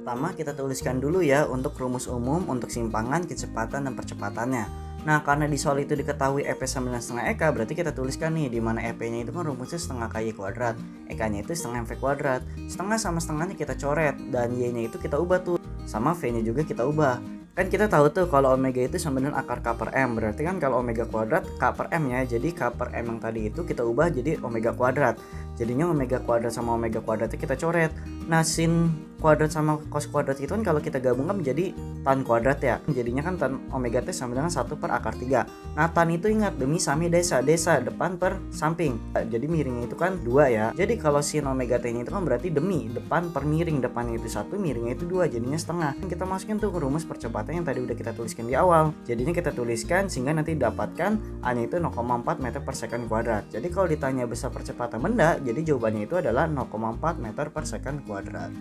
Pertama kita tuliskan dulu ya untuk rumus umum untuk simpangan, kecepatan, dan percepatannya. Nah karena di soal itu diketahui EP sama dengan setengah EK, berarti kita tuliskan nih di mana EP nya itu kan rumusnya setengah KY kuadrat, EK nya itu setengah MV kuadrat. Setengah sama setengahnya kita coret, dan Y nya itu kita ubah tuh, sama V nya juga kita ubah. Kan kita tahu tuh kalau omega itu sama dengan akar K per M, berarti kan kalau omega kuadrat K per M ya, jadi K per M yang tadi itu kita ubah jadi omega kuadrat. Jadinya omega kuadrat sama omega kuadrat itu kita coret. Nah sin kuadrat sama cos kuadrat itu kan kalau kita gabungkan menjadi tan kuadrat ya. Jadinya kan tan omega T sama dengan 1 per akar 3. Nah tan itu ingat demi sami desa depan per samping. Jadi miringnya itu kan 2 ya. Jadi kalau sin omega T nya itu kan berarti demi depan per miring, depannya itu 1, miringnya itu 2, jadinya setengah. Kita masukin tuh ke rumus percepatan yang tadi udah kita tuliskan di awal. Jadinya kita tuliskan sehingga nanti dapatkan A nya itu 0,4 meter per second kuadrat. Jadi kalau ditanya besar percepatan benda, jadi jawabannya itu adalah 0,4 meter per second kuadrat.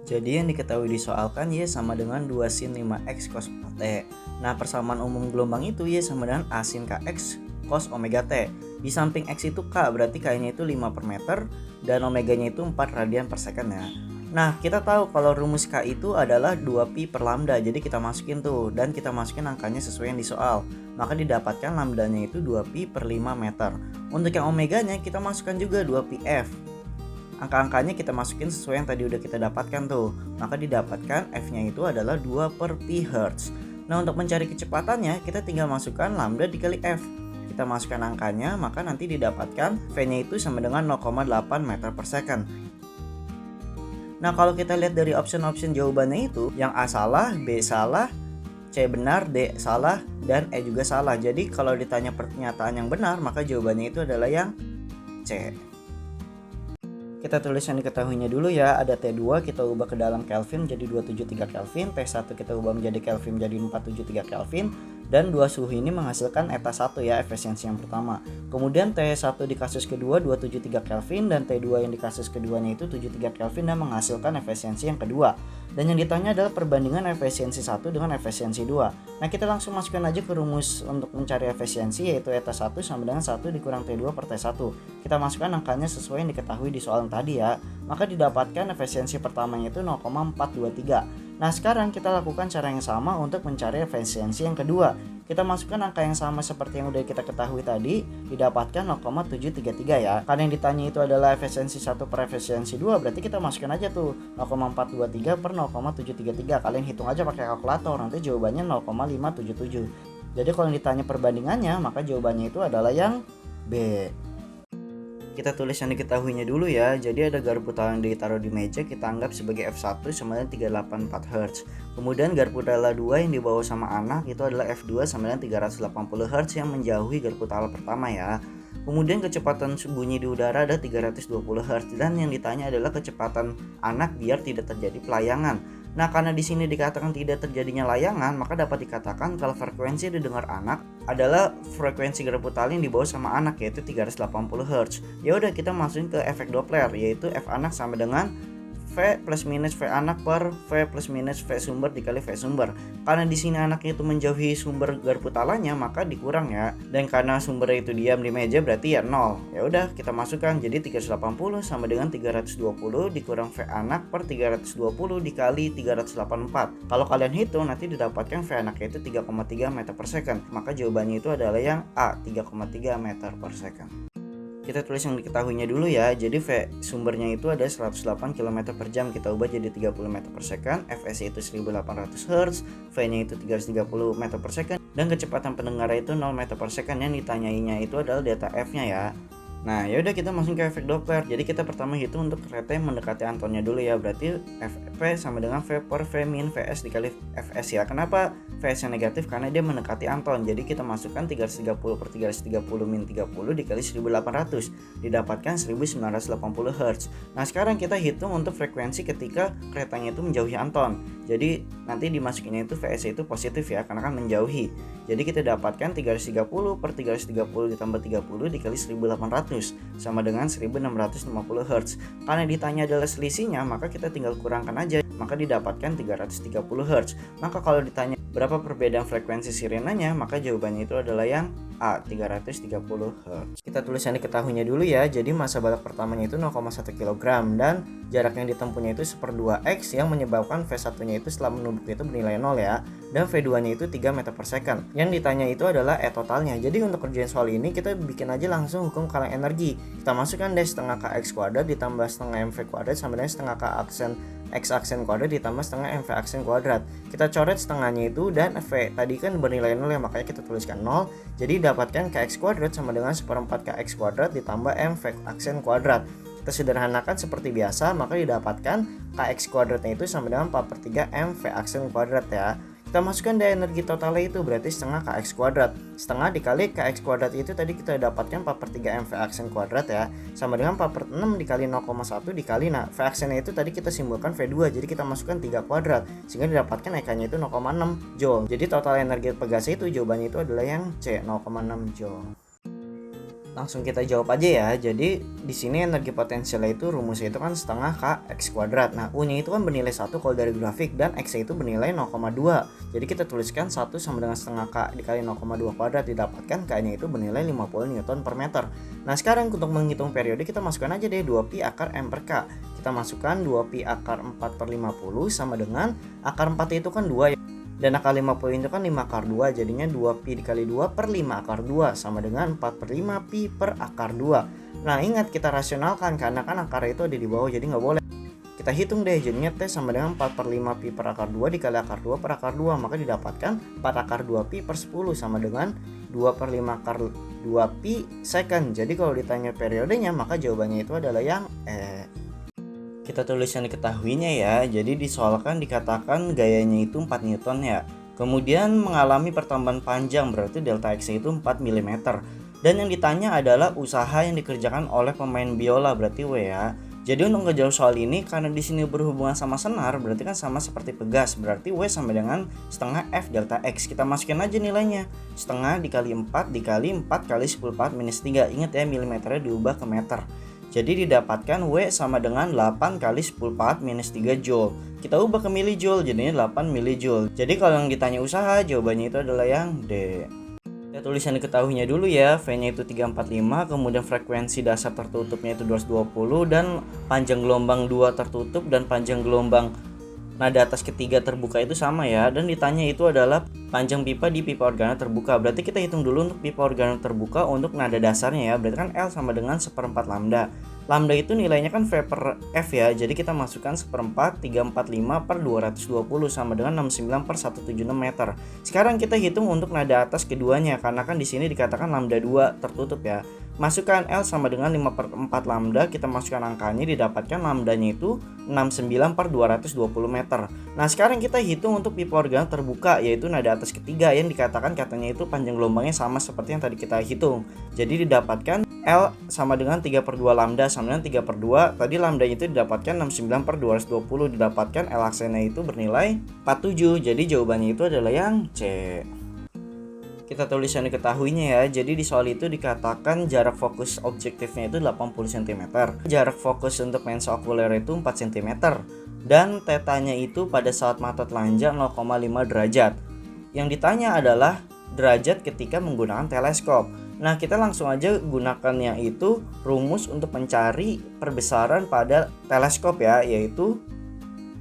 Jadi yang diketahui disoalkan Y sama dengan 2 sin 5x cos 4T. Nah persamaan umum gelombang itu Y sama dengan A sin kx cos omega T. Di samping x itu K, berarti K nya itu 5 per meter dan omega nya itu 4 radian per second ya. Nah kita tahu kalau rumus K itu adalah 2pi per lambda, jadi kita masukin tuh dan kita masukin angkanya sesuai yang di soal. Maka didapatkan lambdanya itu 2pi per 5 meter. Untuk yang omeganya kita masukkan juga 2pi f. Angka-angkanya kita masukin sesuai yang tadi udah kita dapatkan tuh. Maka didapatkan f nya itu adalah 2 per pi hertz. Nah untuk mencari kecepatannya kita tinggal masukkan lambda dikali f. Kita masukkan angkanya, maka nanti didapatkan v nya itu sama dengan 0,8 meter per second. Nah kalau kita lihat dari option-option jawabannya itu, yang A salah, B salah, C benar, D salah, dan E juga salah. Jadi kalau ditanya pernyataan yang benar, maka jawabannya itu adalah yang C. Kita tulis yang diketahuinya dulu ya. Ada T2 kita ubah ke dalam Kelvin jadi 273 Kelvin, T1 kita ubah menjadi Kelvin jadi 473 Kelvin, dan dua suhu ini menghasilkan eta 1 ya, efisiensi yang pertama. Kemudian T1 di kasus kedua 273 Kelvin dan T2 yang di kasus keduanya itu 73 Kelvin dan menghasilkan efisiensi yang kedua. Dan yang ditanya adalah perbandingan efisiensi 1 dengan efisiensi 2. Nah kita langsung masukkan aja ke rumus untuk mencari efisiensi, yaitu eta 1 sama dengan 1 dikurang T2 per T1. Kita masukkan angkanya sesuai yang diketahui di soal tadi ya. Maka didapatkan efisiensi pertamanya itu 0,423. Nah sekarang kita lakukan cara yang sama untuk mencari efisiensi yang kedua. Kita masukkan angka yang sama seperti yang udah kita ketahui tadi, didapatkan 0,733 ya. Karena yang ditanya itu adalah efisiensi 1 per efisiensi 2, berarti kita masukkan aja tuh 0,423 per 0,733. Kalian hitung aja pakai kalkulator, nanti jawabannya 0,577. Jadi kalau yang ditanya perbandingannya, maka jawabannya itu adalah yang B. Kita tulis yang diketahuinya dulu ya. Jadi ada garpu tala yang ditaruh di meja, kita anggap sebagai F1 sama dengan 384 Hz. Kemudian garpu tala 2 yang dibawa sama anak itu adalah F2 sama dengan 380 Hz yang menjauhi garpu tala pertama ya. Kemudian kecepatan bunyi di udara ada 320 Hz dan yang ditanya adalah kecepatan anak biar tidak terjadi pelayangan. Nah, karena di sini dikatakan tidak terjadinya layangan, maka dapat dikatakan kalau frekuensi yang didengar anak adalah frekuensi garpu tala yang dibawa sama anak, yaitu 380 Hz. Ya udah, kita masukin ke efek Doppler, yaitu F anak sama dengan V plus minus V anak per V plus minus V sumber dikali V sumber. Karena di sini anaknya itu menjauhi sumber garpu talanya, maka dikurang ya. Dan karena sumbernya itu diam di meja berarti ya 0. Ya udah, kita masukkan jadi 380 sama dengan 320 dikurang V anak per 320 dikali 384. Kalau kalian hitung nanti didapatkan V anaknya itu 3,3 meter per second. Maka jawabannya itu adalah yang A, 3,3 meter per second. Kita tulis yang diketahuinya dulu ya. Jadi V sumbernya itu ada 108 km per jam, kita ubah jadi 30 meter per second. Fs itu 1800 Hz, V nya itu 330 meter per second, dan kecepatan pendengar itu 0 meter per second. Yang ditanyainya itu adalah data F nya ya. Nah yaudah, kita masuk ke efek Doppler. Jadi kita pertama hitung untuk kereta yang mendekati Antonnya dulu ya. Berarti F sama dengan V per V min Vs dikali Fs ya. Kenapa Vs yang negatif? Karena dia mendekati Anton. Jadi kita masukkan 330 per 330 min 30 dikali 1800, didapatkan 1980 Hz. Nah sekarang kita hitung untuk frekuensi ketika keretanya itu menjauhi Anton. Jadi nanti dimasukinnya itu Vs itu positif ya, karena kan menjauhi. Jadi kita dapatkan 330 per 330 ditambah 30 dikali 1800 sama dengan 1650 Hz. Karena ditanya adalah selisihnya, maka kita tinggal kurangkan aja, maka didapatkan 330 Hz. Maka kalau ditanya Berapa perbedaan frekuensi sirenanya? Maka jawabannya itu adalah yang A, 330 Hz. Kita tulis yang diketahuinya dulu ya. Jadi massa balok pertamanya itu 0,1 kg dan jarak yang ditempuhnya itu 1/2x yang menyebabkan V1-nya itu setelah menumpuk itu bernilai 0 ya. Dan V2-nya itu 3 meter per second. Yang ditanya itu adalah E totalnya. Jadi untuk kerjain soal ini kita bikin aja langsung hukum kalang energi. Kita masukkan deh setengah kx kuadrat ditambah setengah mv kuadrat sama dengan setengah k aksen x aksen kuadrat ditambah setengah mv aksen kuadrat. Kita coret setengahnya itu dan v tadi kan bernilai 0 ya, makanya kita tuliskan 0. Jadi dapatkan kx kuadrat sama dengan 1/4 kx kuadrat ditambah mv aksen kuadrat. Kita sederhanakan seperti biasa, maka didapatkan kx kuadratnya itu sama dengan 4/3 mv aksen kuadrat ya. Kita masukkan daya energi totalnya itu berarti setengah kx kuadrat. Setengah dikali kx kuadrat itu tadi kita dapatkan 4/3 mv aksen kuadrat ya. Sama dengan 4/6 dikali 0,1 dikali, nah v aksennya itu tadi kita simbolkan V2. Jadi kita masukkan 3 kuadrat sehingga didapatkan EK-nya itu 0,6 Joule. Jadi total energi pegasnya itu jawabannya itu adalah yang C, 0,6 Joule. Langsung kita jawab aja ya. Jadi di sini energi potensialnya itu rumusnya itu kan setengah kx kuadrat. Nah, U-nya itu kan bernilai 1 kalau dari grafik dan x-nya itu bernilai 0,2. Jadi kita tuliskan 1 sama dengan setengah k dikali 0,2 kuadrat didapatkan k-nya itu bernilai 50 Newton per meter. Nah, sekarang untuk menghitung periode kita masukkan aja deh 2pi akar m per k. Kita masukkan 2pi akar 4/50 sama dengan akar 4 itu kan 2 ya. Dan akar 50 itu kan 5 akar 2, jadinya 2pi dikali 2 per 5 akar 2 sama dengan 4/5 pi per akar 2. Nah ingat kita rasionalkan karena kan akar itu ada di bawah jadi nggak boleh. Kita hitung deh, jadinya T sama dengan 4/5 pi per akar 2 dikali akar 2 per akar 2. Maka didapatkan 4 akar 2 pi per 10 sama dengan 2/5 akar 2 pi second. Jadi kalau ditanya periodenya maka jawabannya itu adalah yang E. Kita tulis yang diketahuinya ya. Jadi disoalkan dikatakan gayanya itu 4 Newton ya. Kemudian mengalami pertambahan panjang berarti delta X itu 4 mm. Dan yang ditanya adalah usaha yang dikerjakan oleh pemain biola berarti W ya. Jadi untuk ngejawab soal ini karena di sini berhubungan sama senar berarti kan sama seperti pegas, berarti W sama dengan setengah F delta X. Kita masukin aja nilainya. Setengah dikali 4 dikali 4 kali 10 power minus 3. Ingat ya milimeternya diubah ke meter. Jadi didapatkan W sama dengan 8 kali 10 power minus 3 Joule. Kita ubah ke milijoule jadinya 8 milijoule. Jadi kalau yang ditanya usaha jawabannya itu adalah yang D. Kita tulis yang diketahuinya dulu ya. V-nya itu 345, kemudian frekuensi dasar tertutupnya itu 220 dan panjang gelombang 2 tertutup dan panjang gelombang nada atas ketiga terbuka itu sama ya. Dan ditanya itu adalah panjang pipa di pipa organo terbuka. Berarti kita hitung dulu untuk pipa organo terbuka untuk nada dasarnya ya. Berarti kan L sama dengan 1/4 lambda. Lambda itu nilainya kan V per F ya. Jadi kita masukkan 1/4 345 per 220 sama dengan 69 per 176 meter. Sekarang kita hitung untuk nada atas keduanya karena kan di sini dikatakan lambda 2 tertutup ya. Masukkan L sama dengan 5/4 lambda, kita masukkan angkanya didapatkan lambdanya itu 69 per 220 meter. Nah sekarang kita hitung untuk pipa organo terbuka yaitu nada atas ketiga yang dikatakan katanya itu panjang gelombangnya sama seperti yang tadi kita hitung. Jadi didapatkan L sama dengan 3/2 lambda sama dengan 3/2. Tadi lambdanya itu didapatkan 69 per 220, didapatkan L aksennya itu bernilai 47. Jadi jawabannya itu adalah yang C. Kita tulis yang diketahuinya ya. Jadi di soal itu dikatakan jarak fokus objektifnya itu 80 cm. Jarak fokus untuk lensa okuler itu 4 cm. Dan tetanya itu pada saat mata telanjang 0,5 derajat. Yang ditanya adalah derajat ketika menggunakan teleskop. Nah kita langsung aja gunakan yang itu rumus untuk mencari perbesaran pada teleskop ya, yaitu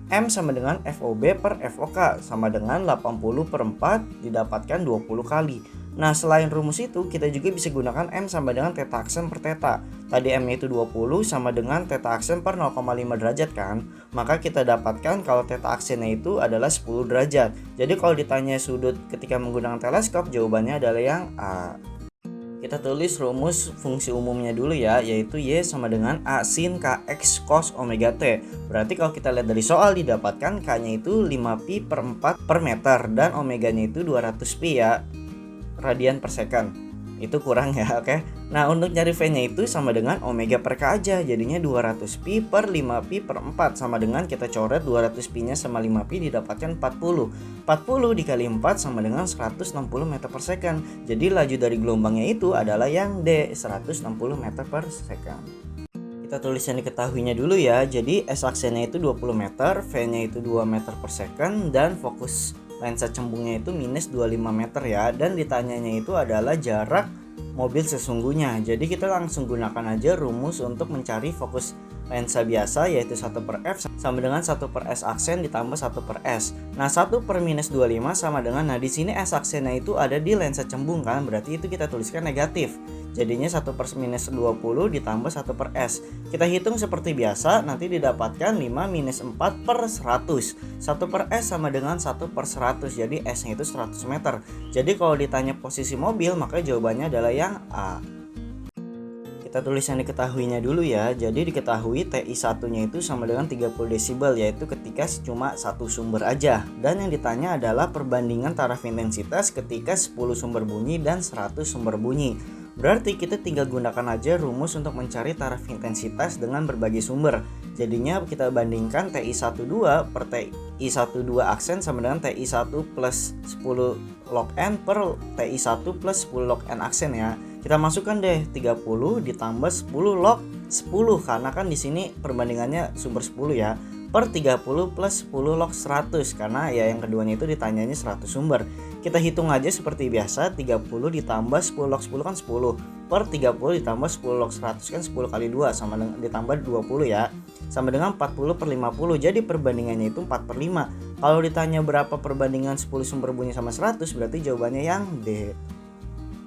M sama dengan FOB per FOK sama dengan 80/4 didapatkan 20 kali. Nah selain rumus itu kita juga bisa gunakan M sama dengan theta aksen per theta. Tadi M itu 20 sama dengan theta aksen per 0,5 derajat kan. Maka kita dapatkan kalau theta aksennya itu adalah 10 derajat. Jadi kalau ditanya sudut ketika menggunakan teleskop jawabannya adalah yang A. Kita tulis rumus fungsi umumnya dulu ya, yaitu Y sama dengan A sin Kx cos omega T. Berarti kalau kita lihat dari soal didapatkan K-nya itu 5pi per 4 per meter dan omeganya itu 200pi ya, radian per second. Itu kurang ya, oke. Nah untuk nyari V-nya itu sama dengan omega per K aja, jadinya 200pi per 5pi per 4 sama dengan kita coret 200pi-nya sama 5pi didapatkan 40. 40 dikali 4 sama dengan 160 meter per second. Jadi laju dari gelombangnya itu adalah yang D, 160 meter per second. Kita tulis yang diketahuinya dulu ya. Jadi S aksennya itu 20 meter, V-nya itu 2 meter per second dan fokus lensa cembungnya itu minus 25 meter ya. Dan ditanyanya itu adalah jarak mobil sesungguhnya. Jadi kita langsung gunakan aja rumus untuk mencari fokus lensa biasa, yaitu 1/f sama dengan 1/s aksen ditambah 1/s. Nah 1/-25 sama dengan, nah di sini s aksennya itu ada di lensa cembung kan, berarti itu kita tuliskan negatif. Jadinya 1/-20 ditambah 1/s. Kita hitung seperti biasa, nanti didapatkan 5-4/100. 1/s sama dengan 1/100, jadi s-nya itu 100 meter. Jadi kalau ditanya posisi mobil, maka jawabannya adalah yang A. Kita tulis yang diketahuinya dulu ya. Jadi diketahui TI1 nya itu sama dengan 30 desibel, yaitu ketika cuma satu sumber aja. Dan yang ditanya adalah perbandingan taraf intensitas ketika 10 sumber bunyi dan 100 sumber bunyi. Berarti kita tinggal gunakan aja rumus untuk mencari taraf intensitas dengan berbagai sumber. Jadinya kita bandingkan TI12 per TI12 aksen sama dengan TI1 plus 10 log N per TI1 plus 10 log N aksen ya. Kita masukkan deh 30 ditambah 10 log 10, karena kan di sini perbandingannya sumber 10 ya, per 30 plus 10 log 100, karena ya yang keduanya itu ditanyanya 100 sumber. Kita hitung aja seperti biasa, 30 ditambah 10 log 10 kan 10, per 30 ditambah 10 log 100 kan 10 kali 2 sama dengan ditambah 20 ya, sama dengan 40/50. Jadi perbandingannya itu 4/5. Kalau ditanya berapa perbandingan 10 sumber bunyi sama 100, berarti jawabannya yang D.